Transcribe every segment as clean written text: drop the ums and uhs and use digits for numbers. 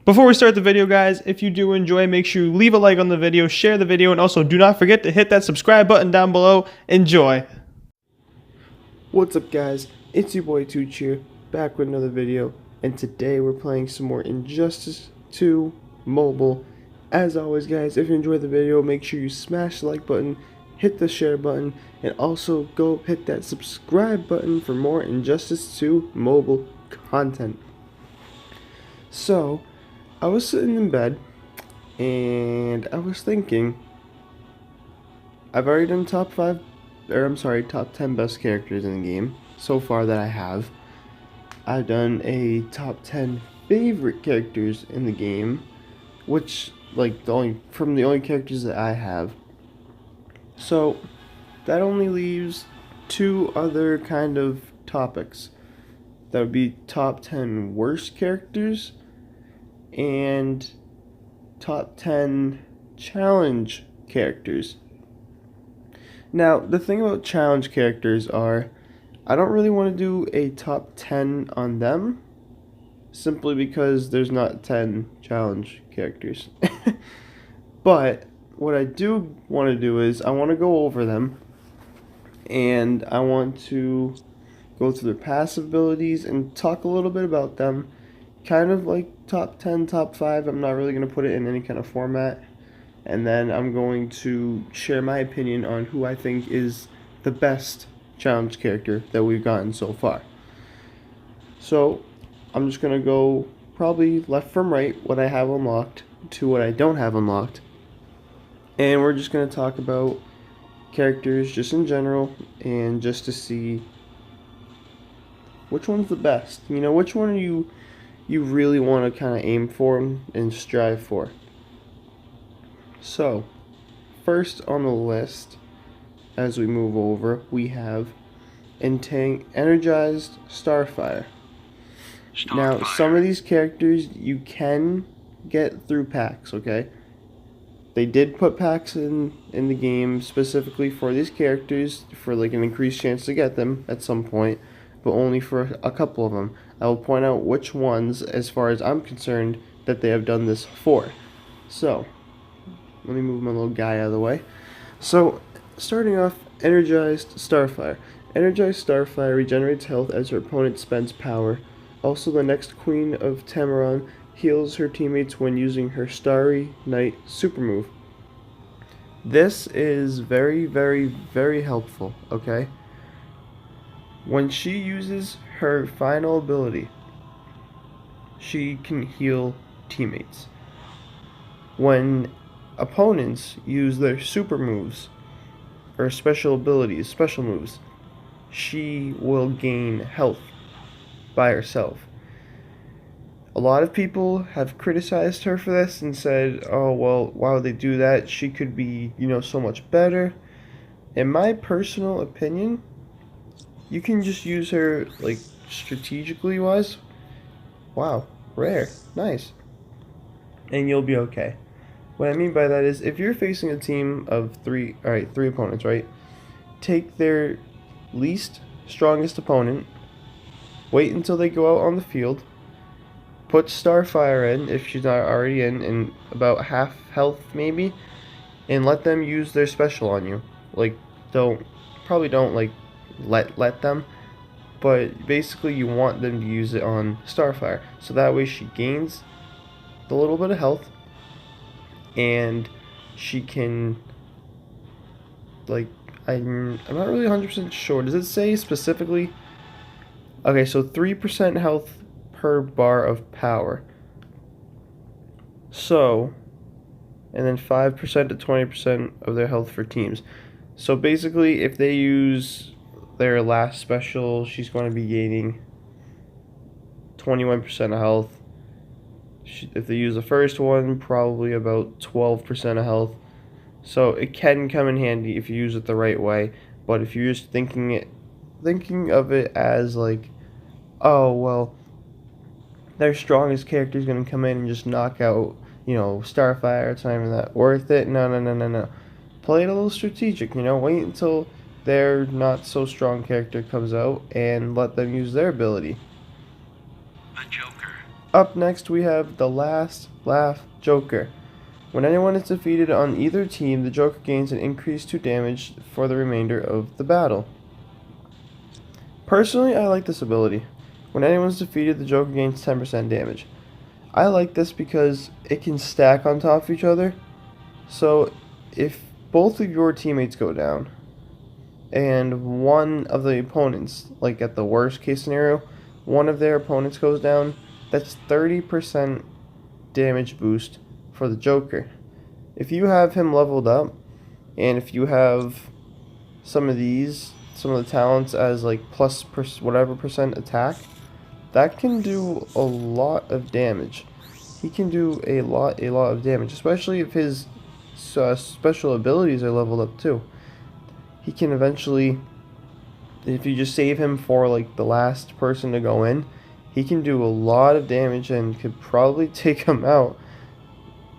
Before we start the video, guys, if you do enjoy, make sure you leave a like on the video, share the video, and also do not forget to hit that subscribe button down below. Enjoy! What's up, guys? It's your boy Tooch here, back with another video, and today we're playing some more Injustice 2 Mobile. As always, guys, if you enjoyed the video, make sure you smash the like button, hit the share button, and also go hit that subscribe button for more Injustice 2 Mobile content. So, I was sitting in bed, and I was thinking, I've already done top 10 best characters in the game, so far that I have. I've done a top 10 favorite characters in the game, which, like, the only characters that I have. So, that only leaves two other kind of topics. That would be top 10 worst characters, and top 10 challenge characters. Now, the thing about challenge characters are, I don't really want to do a top 10 on them, simply because there's not 10 challenge characters. But what I do want to do is, I want to go over them, and I want to go through their passive abilities and talk a little bit about them. Kind of like top 10, top 5. I'm not really going to put it in any kind of format. And then I'm going to share my opinion on who I think is the best challenge character that we've gotten so far. So, I'm just going to go probably left from right, what I have unlocked, to what I don't have unlocked. And we're just going to talk about characters just in general, and just to see which one's the best. You know, which one are you really want to kind of aim for and strive for. So, first on the list, as we move over, we have Energized Starfire. Now, some of these characters you can get through packs, okay? They did put packs in the game specifically for these characters, for like an increased chance to get them at some point, but only for a couple of them. I will point out which ones, as far as I'm concerned, that they have done this for. So, let me move my little guy out of the way. So, starting off, Energized Starfire. Energized Starfire regenerates health as her opponent spends power. Also, the next Queen of Tamaran heals her teammates when using her Starry Night super move. This is very, very, very helpful, okay? When she uses her final ability, she can heal teammates. When opponents use their super moves, or special abilities, special moves, she will gain health by herself. A lot of people have criticized her for this and said, oh, well, why would they do that? She could be, so much better. In my personal opinion, you can just use her, like, strategically wise. Wow, rare, nice. And you'll be okay. What I mean by that is, if you're facing a team of three opponents, right? Take their least strongest opponent, wait until they go out on the field, put Starfire in, if she's not already in about half health maybe, and let them use their special on you. Like, probably don't, like, let them, but basically you want them to use it on Starfire, so that way she gains the little bit of health, and she can, like, I'm not really 100% sure. Does it say specifically? Okay, so 3% health per bar of power. So, and then 5% to 20% of their health for teams. So basically, if they use their last special, she's going to be gaining 21% of health. If they use the first one, probably about 12% of health. So it can come in handy if you use it the right way. But if you're just thinking of it as like, oh well, their strongest character is going to come in and just knock out, Starfire. It's not even that worth it. No. Play it a little strategic. Wait until their not so strong character comes out and let them use their ability. The Joker. Up next, we have the Last Laugh Joker. When anyone is defeated on either team, the Joker gains an increase to damage for the remainder of the battle. Personally, I like this ability. When anyone's defeated, the Joker gains 10% damage. I like this because it can stack on top of each other. So, if both of your teammates go down, and one of the opponents, like at the worst case scenario, one of their opponents goes down, that's 30% damage boost for the Joker. If you have him leveled up, and if you have some of the talents as like plus whatever percent attack, that can do a lot of damage. He can do a lot of damage, especially if his special abilities are leveled up too. He can eventually, if you just save him for like the last person to go in, he can do a lot of damage and could probably take him out.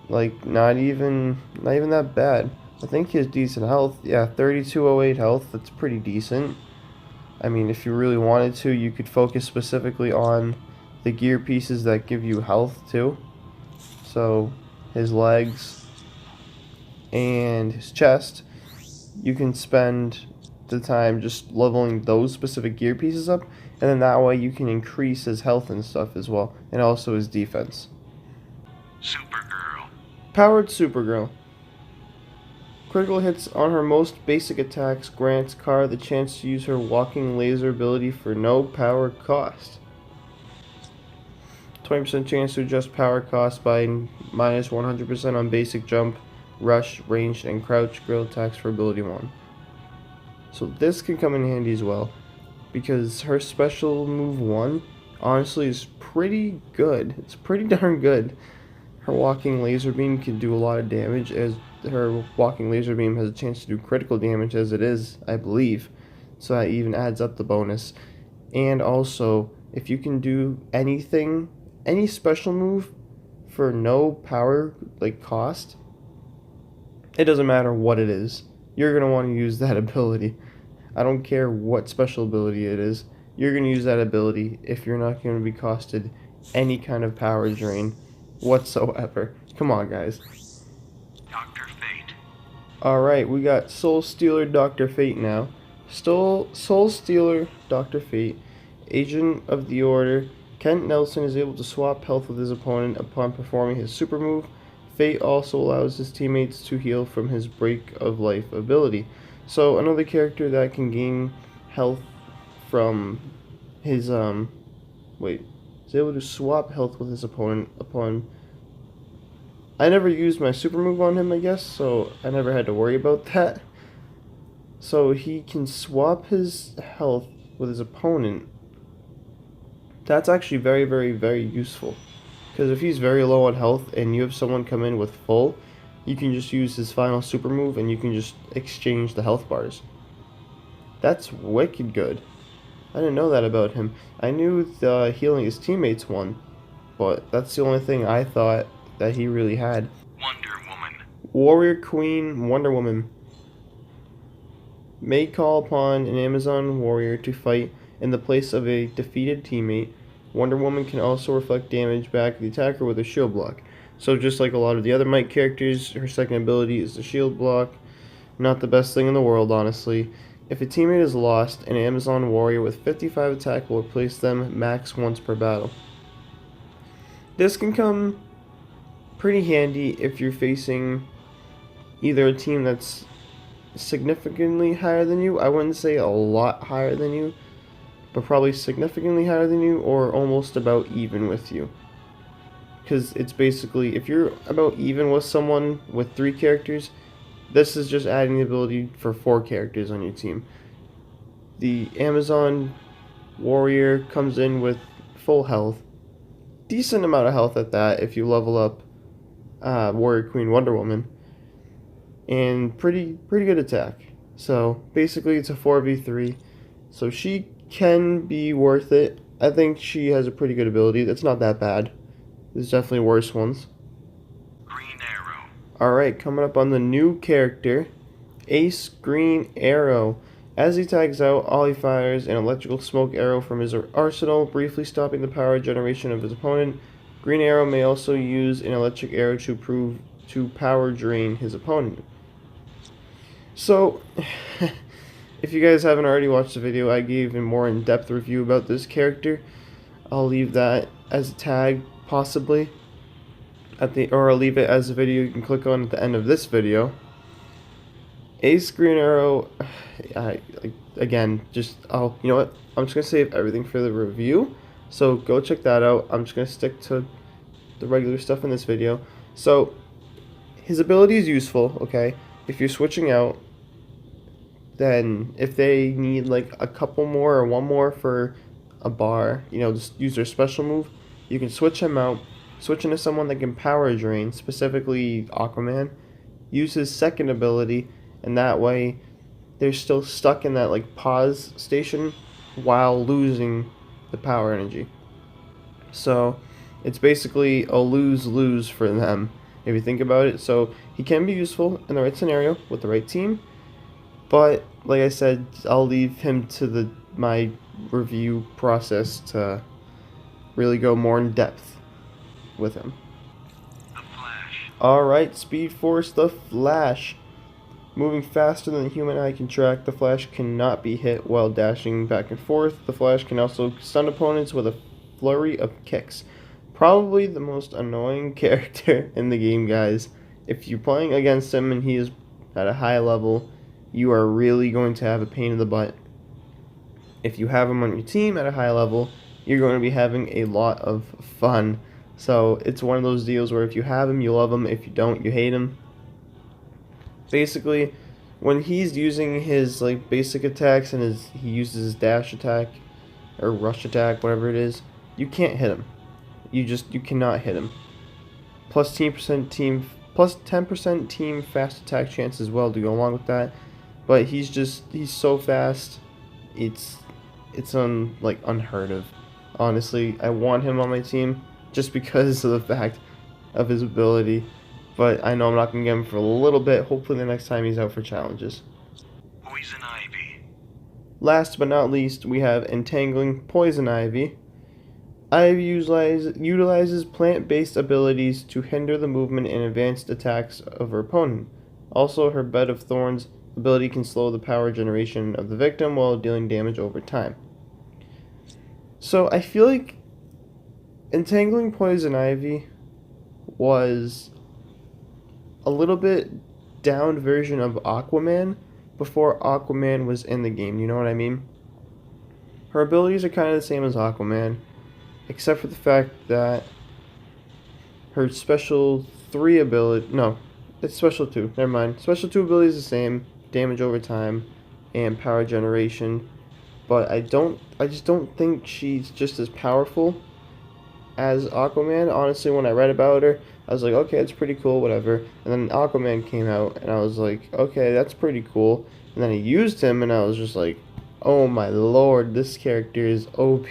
Like not even that bad. I think he has decent health. Yeah, 3208 health. That's pretty decent. I mean, if you really wanted to, you could focus specifically on the gear pieces that give you health too. So his legs and his chest, you can spend the time just leveling those specific gear pieces up, and then that way you can increase his health and stuff as well, and also his defense. Supergirl. Powered Supergirl. Critical hits on her most basic attacks grants Kara the chance to use her walking laser ability for no power cost. 20% chance to adjust power cost by minus 100% on basic jump, rush, ranged, and crouch grill attacks for ability 1. So this can come in handy as well, because her special move 1 honestly is pretty good. It's pretty darn good. Her walking laser beam can do a lot of damage, as her walking laser beam has a chance to do critical damage as it is, I believe. So that even adds up the bonus. And also, if you can do anything, any special move for no power like cost, it doesn't matter what it is. You're going to want to use that ability. I don't care what special ability it is. You're going to use that ability if you're not going to be costed any kind of power drain whatsoever. Come on, guys. Dr. Fate. Alright, we got Soul Stealer Dr. Fate now. Soul Stealer Dr. Fate, Agent of the Order. Kent Nelson is able to swap health with his opponent upon performing his super move. Fate also allows his teammates to heal from his Break of Life ability. So another character that can gain health from his is able to swap health with his opponent upon. I never used my super move on him, I guess, so I never had to worry about that. So he can swap his health with his opponent. That's actually very, very, very useful. Because if he's very low on health and you have someone come in with full, you can just use his final super move and you can just exchange the health bars. That's wicked good. I didn't know that about him. I knew the healing his teammates one, but that's the only thing I thought that he really had. Wonder Woman. Warrior Queen Wonder Woman may call upon an Amazon warrior to fight in the place of a defeated teammate. Wonder Woman can also reflect damage back at the attacker with a shield block. So just like a lot of the other Might characters, her second ability is the shield block. Not the best thing in the world, honestly. If a teammate is lost, an Amazon warrior with 55 attack will replace them max once per battle. This can come pretty handy if you're facing either a team that's significantly higher than you. I wouldn't say a lot higher than you, but probably significantly higher than you, or almost about even with you. Because it's basically, if you're about even with someone with 3 characters, this is just adding the ability for 4 characters on your team. The Amazon warrior comes in with full health. Decent amount of health at that if you level up Warrior Queen Wonder Woman. And pretty good attack. So basically it's a 4v3. So she can be worth it. I think she has a pretty good ability. That's not that bad. There's definitely worse ones. Green Arrow. Alright, coming up on the new character, Ace Green Arrow. As he tags out, Ollie fires an electrical smoke arrow from his arsenal, briefly stopping the power generation of his opponent. Green Arrow may also use an electric arrow to power drain his opponent. So, if you guys haven't already watched the video, I gave a more in-depth review about this character. I'll leave that as a tag, possibly, or I'll leave it as a video you can click on at the end of this video. Ace Green Arrow, again, you know what? I'm just gonna save everything for the review, so go check that out. I'm just gonna stick to the regular stuff in this video. So, his ability is useful, okay? If you're switching out, then if they need like a couple more or one more for a bar, you know, just use their special move, you can switch him out, switch into someone that can power drain, specifically Aquaman, use his second ability, and that way they're still stuck in that like pause station while losing the power energy. So it's basically a lose-lose for them if you think about it. So he can be useful in the right scenario with the right team, but like I said, I'll leave him to my review process to really go more in depth with him. The Flash. Alright, Speed Force the Flash. Moving faster than the human eye can track, the Flash cannot be hit while dashing back and forth. The Flash can also stun opponents with a flurry of kicks. Probably the most annoying character in the game, guys. If you're playing against him and he is at a high level, you are really going to have a pain in the butt. If you have him on your team at a high level, you're going to be having a lot of fun. So it's one of those deals where if you have him, you love him. If you don't, you hate him. Basically, when he's using his like basic attacks and he uses his dash attack or rush attack, whatever it is, you can't hit him. You cannot hit him. Plus 10% team fast attack chance as well to go along with that. But he's so fast. It's unheard of. Honestly, I want him on my team just because of the fact of his ability. But I know I'm not going to get him for a little bit. Hopefully the next time he's out for challenges. Poison Ivy. Last but not least, we have Entangling Poison Ivy. Ivy utilizes plant-based abilities to hinder the movement and advanced attacks of her opponent. Also, her Bed of Thorns ability can slow the power generation of the victim while dealing damage over time. So I feel like Entangling Poison Ivy was a little bit down version of Aquaman before Aquaman was in the game, you know what I mean? Her abilities are kind of the same as Aquaman, except for the fact that her special 3 ability, no, it's special 2, never mind. Special 2 ability is the same, damage over time and power generation, but I just don't think she's just as powerful as Aquaman. Honestly, when I read about her, I was like, okay, that's pretty cool, whatever. And then Aquaman came out, and I was like, okay, that's pretty cool. And then I used him, and I was just like, oh my lord, this character is OP.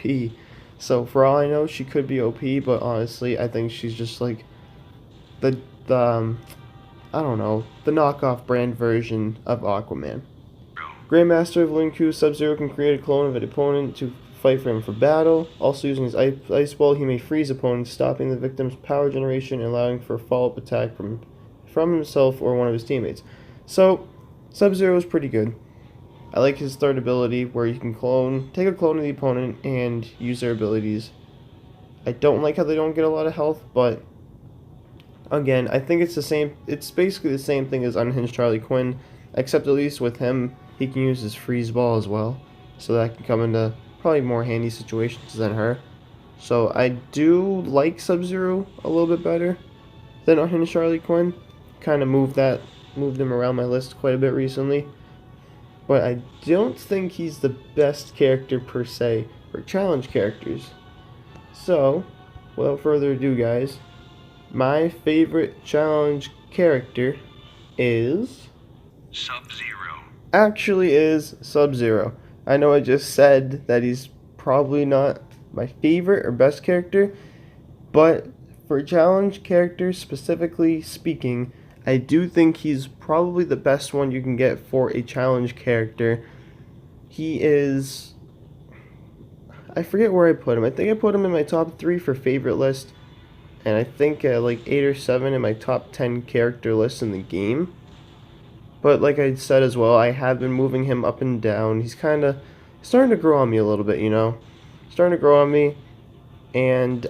So for all I know, she could be OP, but honestly, I think she's just like the I don't know, the knockoff brand version of Aquaman. Grandmaster of Linku, SubZero can create a clone of an opponent to fight for him for battle. Also using his ice ball, he may freeze opponents, stopping the victim's power generation and allowing for a follow-up attack from himself or one of his teammates. So, SubZero is pretty good. I like his third ability where you can take a clone of the opponent and use their abilities. I don't like how they don't get a lot of health, but again, I think it's basically the same thing as Unhinged Harley Quinn, except at least with him, he can use his freeze ball as well. So that can come into probably more handy situations than her. So I do like SubZero a little bit better than Unhinged Harley Quinn. Kind of moved him around my list quite a bit recently. But I don't think he's the best character per se for challenge characters. So, without further ado, guys, my favorite challenge character is SubZero. I know I just said that he's probably not my favorite or best character, but for challenge characters specifically speaking, I do think he's probably the best one you can get for a challenge character. He is... I forget where I put him. I think I put him in my top 3 for favorite list. and I think like 8 or 7 in my top 10 character list in the game. But like I said as well, I have been moving him up and down. He's kind of starting to grow on me a little bit, you know? Starting to grow on me, and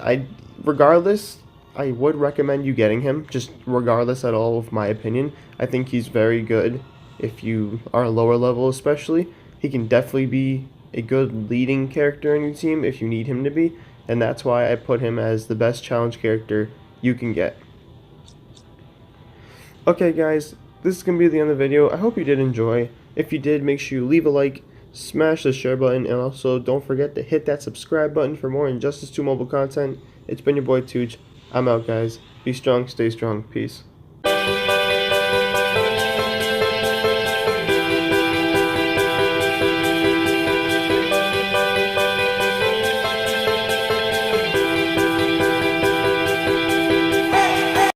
regardless, I would recommend you getting him, just regardless at all of my opinion. I think he's very good if you are lower level especially. He can definitely be a good leading character in your team if you need him to be, and that's why I put him as the best challenge character you can get. Okay guys, this is going to be the end of the video. I hope you did enjoy. If you did, make sure you leave a like, smash the share button, and also don't forget to hit that subscribe button for more Injustice 2 mobile content. It's been your boy Tooch. I'm out guys. Be strong, stay strong. Peace.